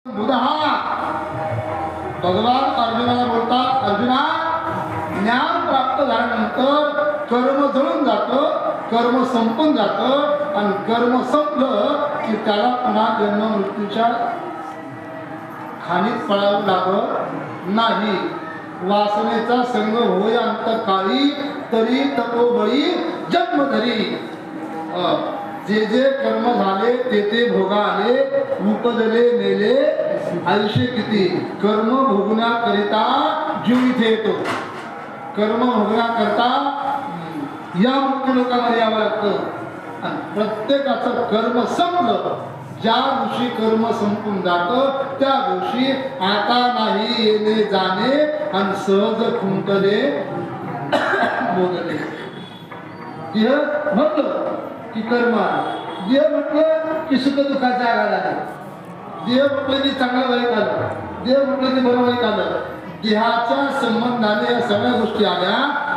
बुधा भगवान अर्जुनाला बोलतात, अर्जुना ज्ञान प्राप्त झाल्यानंतर कर्म जळून जातं, कर्म संपून जातं आणि कर्म संपलं की त्याला पुन्हा जन्म मृत्यूच्या खाणीत पडावं लागत नाही. वासनेचा संग होय अंतकाळी तरी तपोबळी जन्म धरी. जे जे कर्म झाले ते ते भोगा आले, उपजले मेले आयुष्य किती. कर्म भोगण्याकरिता जीव इथे येतो. कर्म भोगण्याकरता या मुख्य लोकांमध्ये यावं लागतं. आणि प्रत्येकाचं कर्म संपलं, ज्या दिवशी कर्म संपून जातं त्या दिवशी आता नाही येणे जाणे आणि सहज खुंटले बोलले. देह म्हटलं की कर्म, देह म्हटलं की सुख दुःखाचा आघात आला, देह म्हटलं की चांगलं वाईट आलं, देह म्हटलं की बरं वाईट आलं. देहाच्या संबंधाने या सगळ्या गोष्टी आल्या.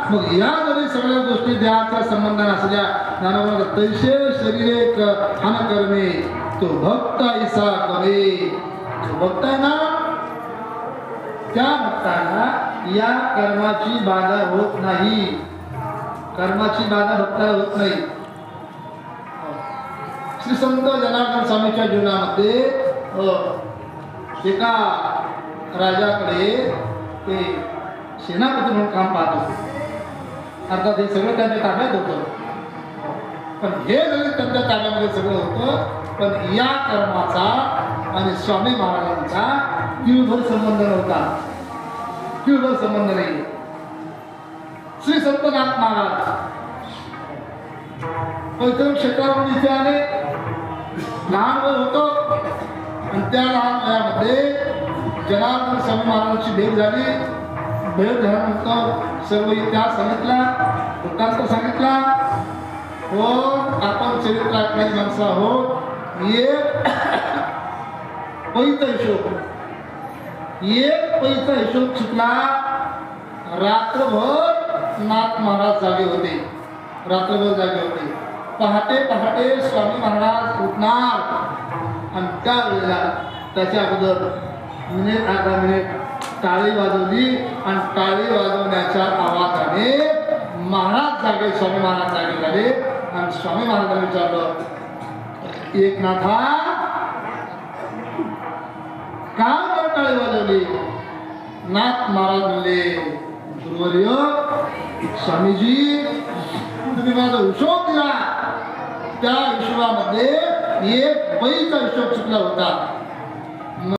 मग या जरी सगळ्या गोष्टी देहाच्या संबंधाने असल्या ज्ञानावर तैसे शरीरे कर्मे तो भक्त ऐसा करे. भक्त आहे ना, त्या भक्ताला या कर्माची बाधा होत नाही. कर्माची बाधा भक्ताला होत नाही. श्री संत जनार्दन स्वामीच्या जीवनामध्ये एका राजाकडे ते सेनापती म्हणून काम पाहत होते. अर्थात हे सगळं त्यांच्या ताब्यात होतं, पण हे जरी त्यांच्या ताब्यामध्ये सगळं होतं, पण या कर्माचा आणि स्वामी महाराजांचा तीव्र संबंध नव्हता. तीव्र संबंध नाही. श्री संतनाथ महाराज पैतृक क्षेत्रावरून इथे आले. लहान वय होतं आणि त्या लहान वयामध्ये जनार्दन स्वामी महाराजांची भेट झाली. भेट झाल्यानंतर सर्व इतिहास सांगितला, वृत्तांत सांगितला. हो, आपण चरित्र ऐकणारी माणसं आहोत. एक पैसा हिशोब चुकला. रात्रभर नाथ महाराज जागे होते. रात्रभर जागे होते. पहाटे पहाटे स्वामी महाराज उठणार आणि त्या वेळेला त्याच्या अगोदर मिनिट अर्धा मिनिट टाळी वाजवली आणि टाळी वाजवण्याच्या आवाजाने महाराज जागे, स्वामी महाराज जागे झाले. आणि स्वामी महाराजांनी विचारलं, एकनाथा का बरं टाळी वाजवली? नाथ महाराज म्हणले, गुरुवर्य स्वामीजी, तुम्ही माझा हिशोब दिला, त्या हिशोबामध्ये एक बैचा हिशोब चुकला होता.